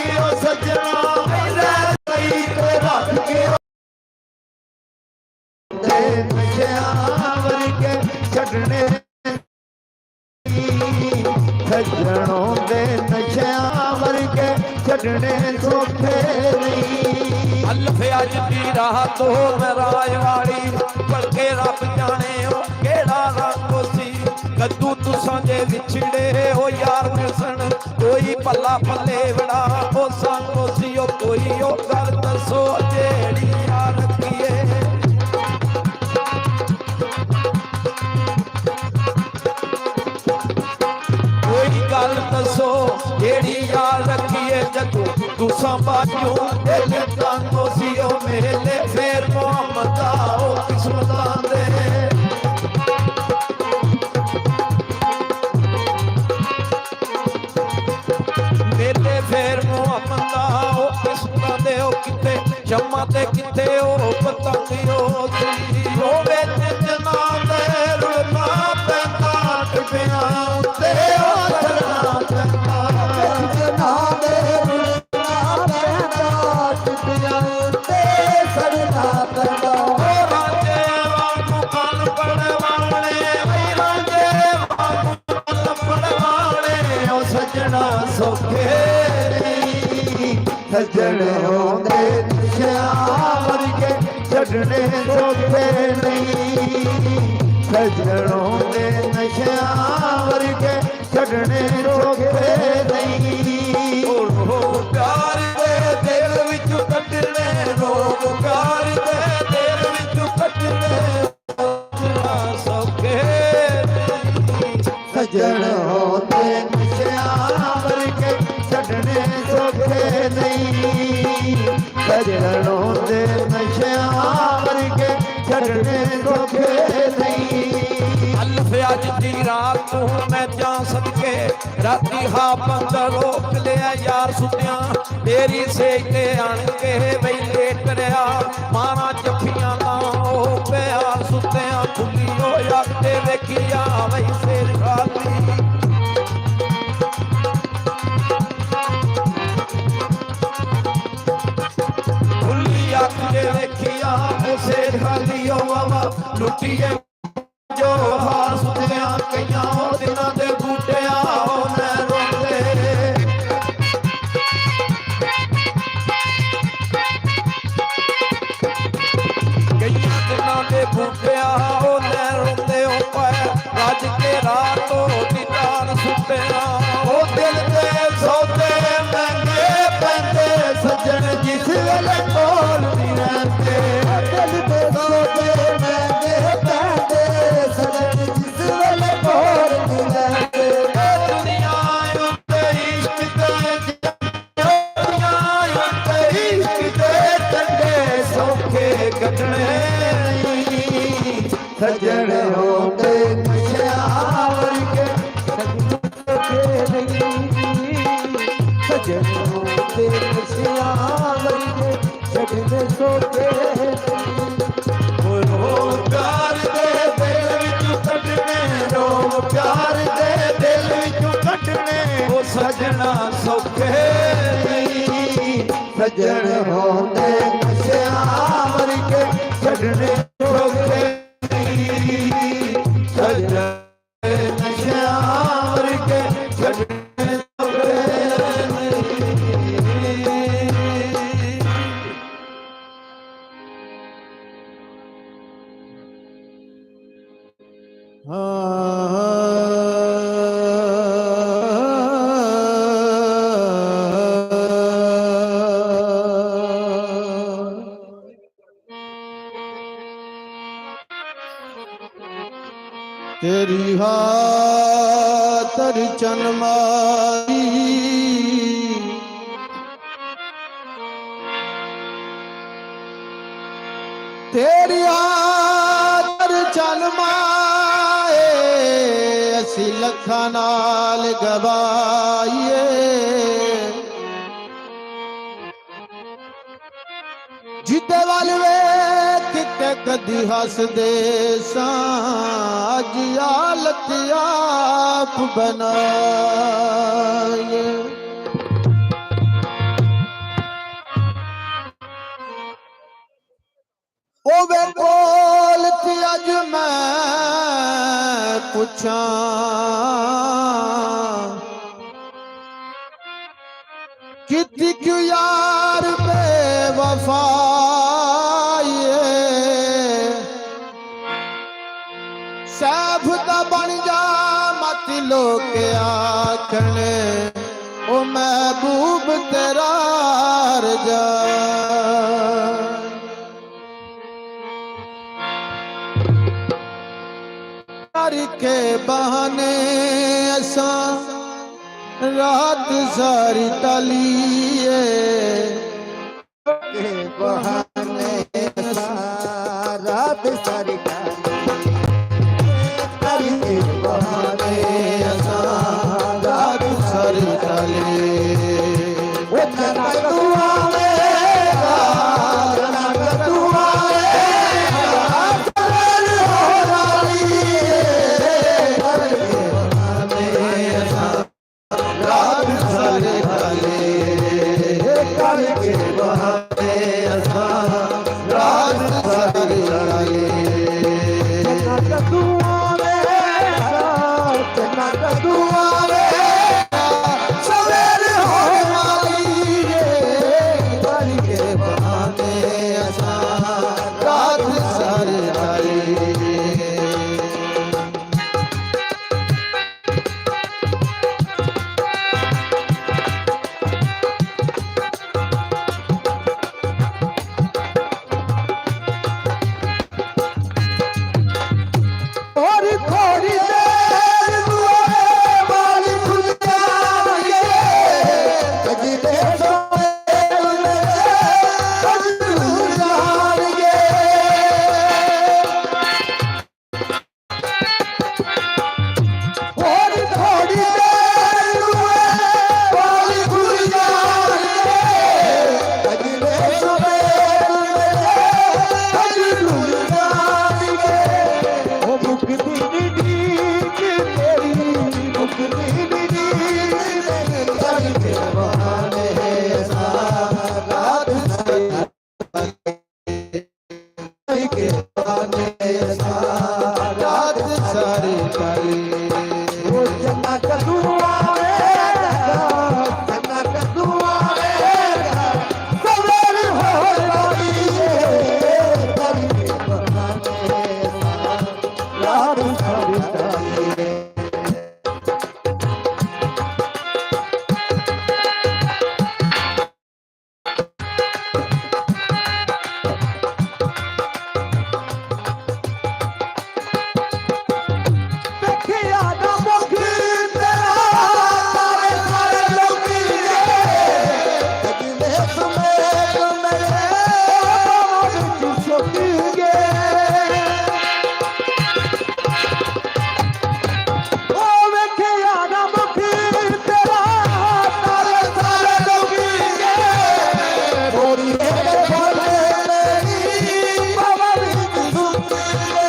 के ओ सजना रही ते रख के नशा वर्गे छड़ने सजनों दे नशा वर्गे छड़ने सौखे नहीं। अल्फ अज दी रात हो महराज वाली भलके रब जाने ओ केड़ा रंग सी कद्दू तुसां जे विछड़े हो यार मिसन कोई पल्ला पल्ले बड़ा ओ संग सी ओ कोई ओ गल दसो जेड़ी यार रखिए गल दसो जेड़ी याद रखिए जदों तुसां बाजू दिल तंगो सी ओ मेले फिर मोहम्मद आओ किस्मतां दे मेले फिर मोहम्मद आओ किस्मतां दे ओ किते शम्मा ते किते ओ पतंगियो सी ओ विच जना दे रुलना पैंदा टुटियां उत्ते ओ सजना सौखे सजन होंदे नशा वर्गे छड़ने सौखे नहीं। सजन होंदे नशा वर्गे छड़ने सौखे नहीं। प्यार दे दिल विच कटने रोग प्यार दे दिल विच कटने सौखे सजन होंदे वर्गे छड़ने सौखे नहीं। सजनों दे नशा वर्गे छड़ने सौखे नहीं। अल्फ अज दी रात हूँ मैं जा सदके राती हा बंदर रोक लिया यार सुनिया तेरी सेज ते आन के बई लेट रहा मारा जफियां ना हो प्यार सुत्तियां खुली हो याते वेखिया बई सिर खाली देखिया उसे खाली बाबा लुटिए जो हार सुनिया कई दिनों के बूटिया रोते कई दिनों के बूटिया रोते रज के रात दीदार सुटिया वो दिल के सौदे महंगे पैंदे सजन जिस वेले कोल नहीं रहते। दिल के सौदे महंगे पैंदे सजन जिस वेले कोल नहीं रहते। दुनिया उत्ते इश्क दे चंगे सौखे कटने सजन होंदे नशा वर्गे सजन होंदे नशा वर्गे छड़ने सौखे प्यार दे दिल विचों कटने रोग प्यार दे दिल विचों कटने ओ सजना सौखे नहीं। सजन होंदे नशा वर्गे छड़ने सौखे नहीं। सजन नशा वर्गे छड़ने सौखे तेरी हाथर चनमाई तेरी हाथर चनमाए असी लखां नाल गवाईए जिदे वाल वेख के कदी हसदे सां अज हालत आप बनाए ਪੁੱਛਾਂ कितनी क्यों यार बेवफाई सैफ दा बन जा मत लोग आखने ओ महबूब तेरा रजा के बहाने असा रात सारी टलिए के बहाने रात सारी टलिए के बहाने रात सारी टलिए वो जना तू आवेगा जना तू आवेगा सवेर हो वाली रात सारी टलिए कल के बहाने रात सारी टलिए तू आवेगा जना तू आवेगा सवेर हो वाली कल के बहाने रात सारी टलिए थोड़ी थोड़ी देर दुआए वाली खुल जाएंगे अगले सोएल में अजूर जाएंगे थोड़ी थोड़ी देर दुआए वाली खुल जाएंगे अगले सोएल में अजूर जाएंगे ओ मुक्ति नीक तेरी मुक्ति नीक कल के बहाने रात के बहाने रात सारी टलिए वो जन्नत दुआ आवेगा जन्नत दुआ आवेगा सवेर हो वाली कल के बहाने रात सारी टलिए देखिया ना मुख तेरा सारे सारे लोगी अगले समेत मेरे बाबा विच सोतीगे ओ देखिया ना मुख तेरा सारे सारे लोगी थोड़ी एक बोले मेरी बाबा विच सोतीगे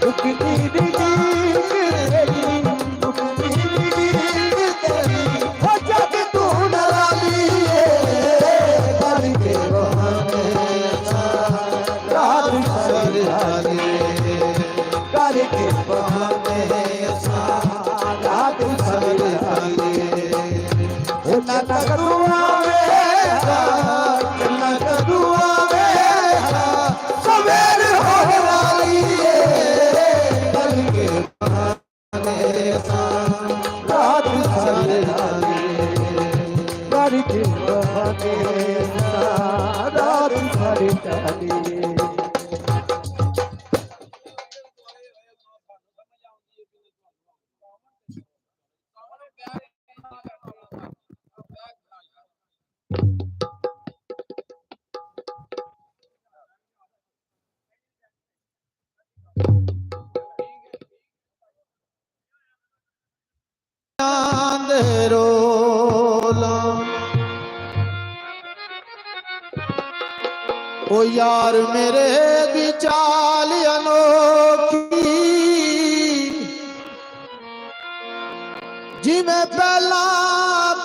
उकती दी हो जग तू डराली कल के बहाने रात सारी टलिए कल के बहाने रात सारी टलिए ना तू आवेगा ना तू आवेगा सवेर हो वाली कल के रात सारी कल के बहाने रात सारी टलिए चांद रोला ओ यार मेरे दी चाल अनोखी जिमें पहला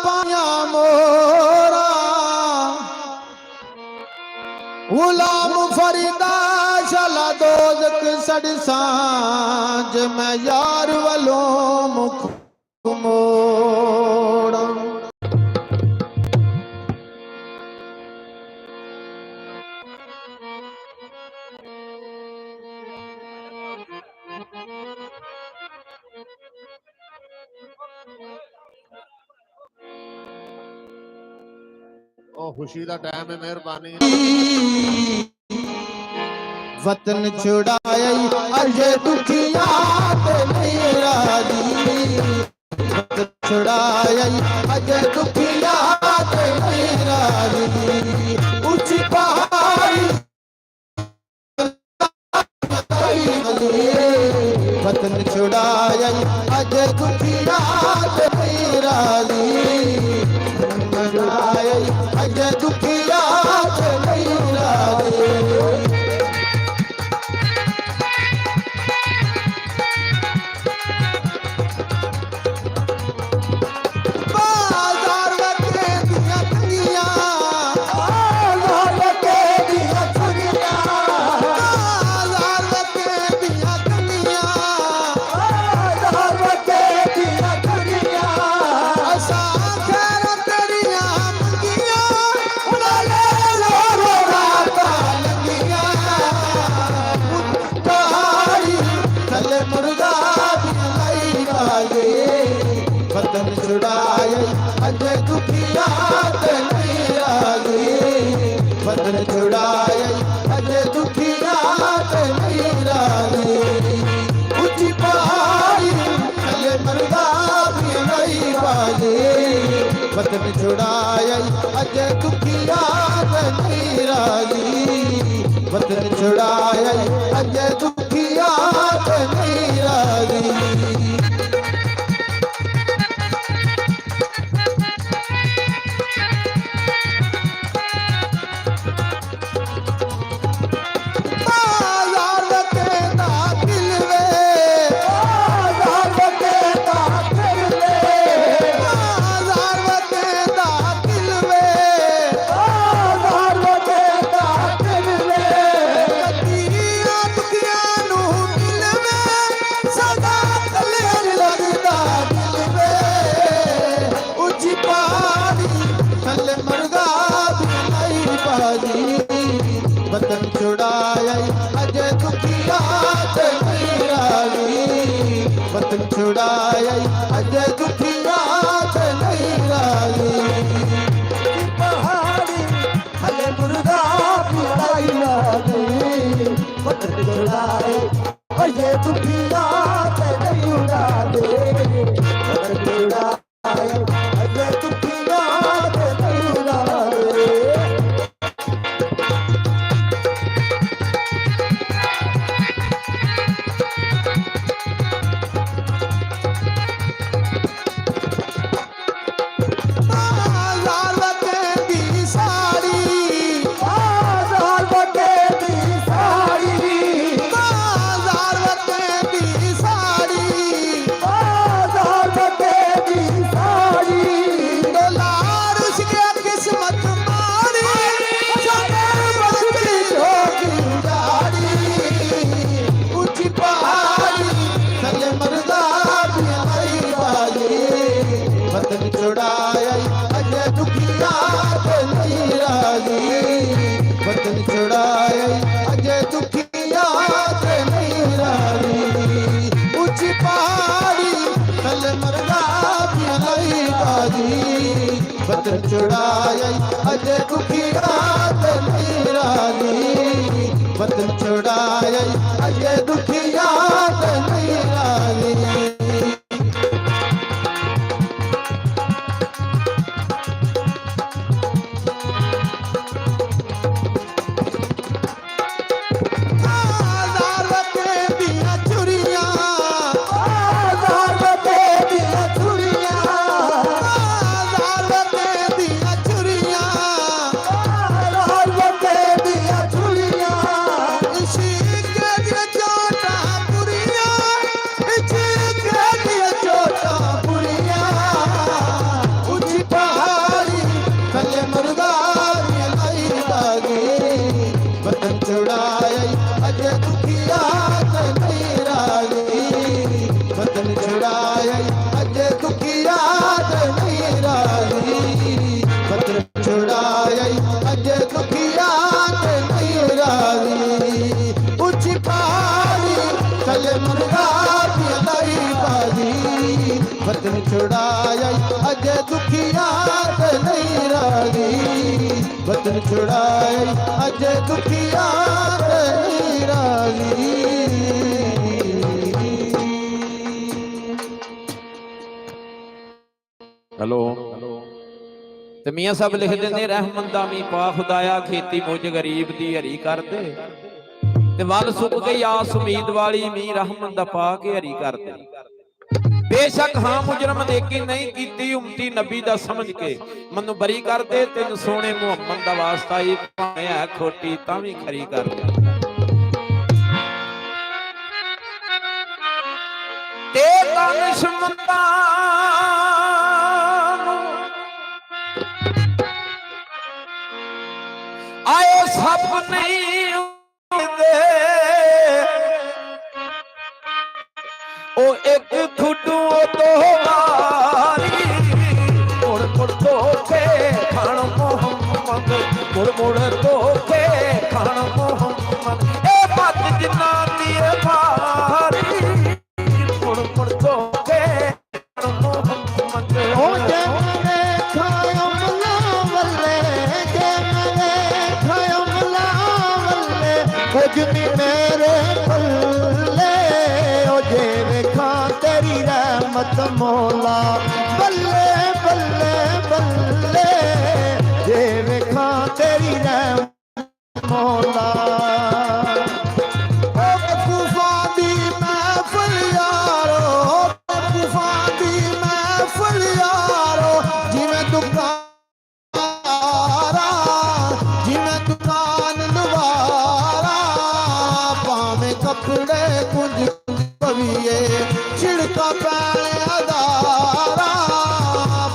पाया मोरा गुलाम फरीदा शाला दोजक सड़ सांझ मैं यार वालों मुख मोड़ा। खुशी का टाइम है, मेहरबानी। वतन छुड़ाया अजे दुखिया ते मेरा दी, वतन छुड़ाया अजे दुखिया ते मेरा दी। ऊंची पहाड़ी वतन छुड़ाया अजे दुखिया ते मेरा दी, छुड़ाया अजे दुखिया ते मेरा दी। वतन छुड़ाया अजे दुखिया ते मेरा दी, वतन छुड़ाया अजे दुखिया ते मेरा दी। ऊंची पहाड़ी थले मरदा भी नहीं बाजी, वतन छुड़ाया अजे दुखिया ते मेरा दी, वतन छुड़ाया अजे दुखिया ते मेरा दी। वतन छुड़ाया अजे दुखिया ते मेरा दी, वतन छुड़ाया अजे दुखिया ते मेरा दी। पहाड़ी थले मुर्गा भी नहीं दी, वतन छुड़ाया अजे दुखिया ते मेरा दी, वतन छुड़ाया अजे दुखिया ते मेरा दी। वतन छुड़ाया अजे दुखिया ते मेरा दी, वतन छुड़ाया अजे दुखिया ते मेरा दी। ऊंची पहाड़ी थले मरदा भी नहीं बाजी, वतन छुड़ाया अजे दुखिया ते मेरा दी, वतन छुड़ाया अजे दुखिया ते मेरा दी। छुड़ाई अज दुखिया तेरी राजी। हेलो ते मियाँ साहब लिख देंगे रहमंदा मी पा खुदाया खेती मुझ गरीब दी हरी कर दे ते वल सुक गई आस उम्मीद वाली मी रहमत दा पा के हरी कर दे। बेशक हाँ मुजरम नेकी नहीं कीती उम्मती नबी दा समझ के मनु बरी कर दे तेन सोने मुहम्मद दा वास्ता ही भावें है खोटी तां वी खरी कर दे। ते दानिशमंदा आए सप नहीं दे ओ एक खुडू तो मारी मुड़ मुड़ धोखे खान मोहम्मद मुड़ मुड़ धोखे खान मोहम्मद ए मत जिन्ना दी मारी मुड़ मुड़ धोखे खान मोहम्मद। ओ जमले खायो मलावले जमले खायो मलावले खुजमी मेरे पल्ले ओ जे वेखा तेरी रहमत मौला बल्ले बल्ले बल्ले जे वेखा तेरी रहमत मौला। ओ तूफा दी महफिल यारो तूफा दी महफिल यारो जिवें दुकारा जिवें दुकान लवारा भावें कपड़े कुंज पविए छिड़का पैने अदारा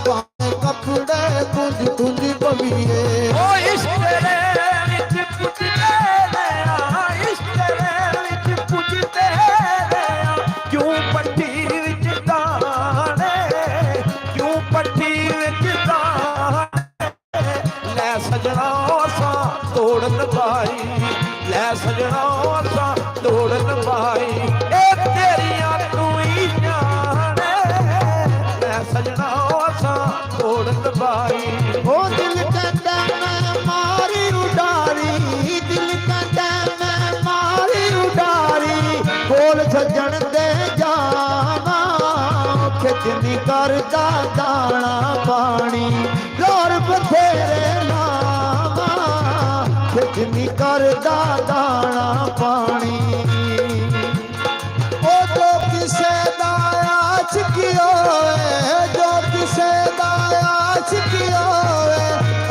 भावें कपड़े कुंज कुंज पविए। ओ इश्क दे विच पुजदे रहा इश्क दे विच पुजदे रहा क्यों पट्टी विच दाने क्यों पट्टी विच दाने लै सजना सा तोड़न पाई लै सजना सा तोड़न पाई ए तेरियां तू ही जाने लै सजना सा तोड़न पाई। ओ दिल कहता मैं मारी उडारी दिल कहता मैं मारी उडारी कोल सजन दे जाना खिच नी करदा दाना पानी लोर बथेरे लावा खिच नी करदा दाना पानी। ओ जो किसे दा आशिकी होवे जो किसे दा आशिकी होवे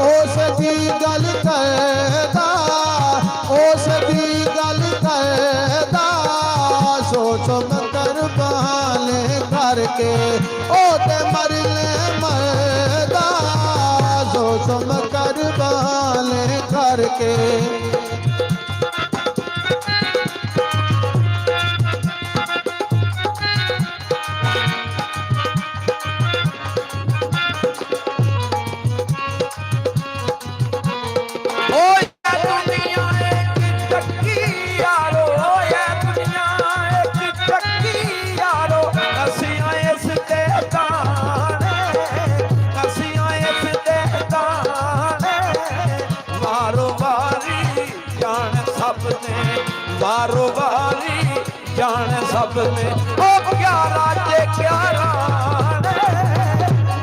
उस दी गल करदा उस दी गल करदा सोच मकर बाले करके ओ ते मरले मरदा सोच मकर बाले करके। बारो बारी जान सब ने ओ क्या राजे क्या राने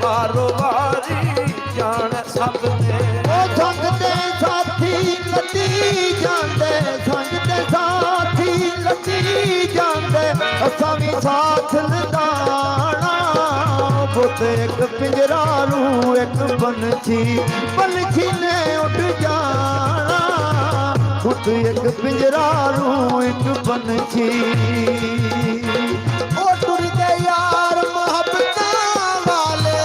बारो बारी जान सब ने। ओ संग दे साथी लती जांदे संग दे साथी लती जांदे असां भी साथ लदाना पुत एक पिंजरा रू एक पंछी पंछी ने उड़ जाना पुत एक पिंजरा रू एक पंछी। ओ टुर गए यार मोहब्बतां वाले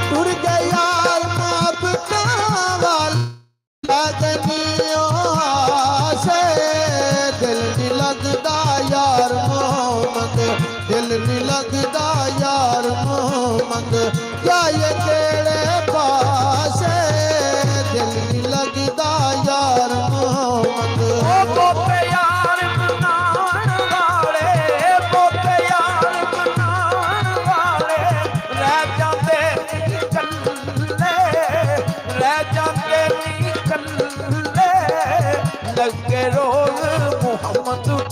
टुर गए यार मोहब्बतां वाले से दिल नहीं लगदा यार मोहम्मद दिल नहीं लगदा यार मोहम्मद क्या ये केड़े पासे दिल नहीं लगदा यार मोहम्मद। ओ पोते यार बनान वाले पोते यार बनान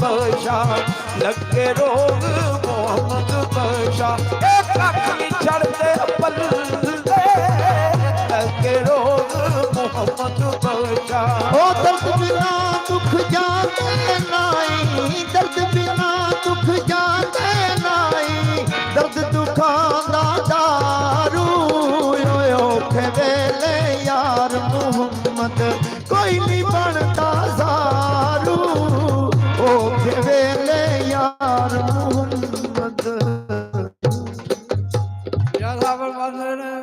ਬਖਸ਼ਾ ਲੱਗੇ ਰੋਗ ਮੁਹੰਮਦ ਬਖਸ਼ਾ ਇਹ ਕੱਖ ਨਹੀਂ ਛੱਡਦੇ ਪੱਲੇ ਲੱਗੇ ਰੋਗ ਮੁਹੰਮਦ ਬਖਸ਼ਾ ਉਹ ਦਰਦ ਬਿਨਾ ਦੁੱਖ ਜਾਣੇ ਨਾਈ ਦਰਦ ਬਿਨਾ ਦੁੱਖ ਜਾਣੇ ਨਾਈ ਦਰਦ ਦੁੱਖਾਂ ਦਾ ਦਾਰੂ ਓਏ ਔਖੇ ਵੇਲੇ ਯਾਰ ਮੁਹੰਮਦ ਕੋਈ ਨਹੀਂ ਬਣਦਾ ਜ਼ਾਰੂ ਔਖੇ ਵੇਲੇ ਯਾਰ ਮੁਹੰਮਦ ਯਾ ਸਾਬਰ ਬੰਦਨ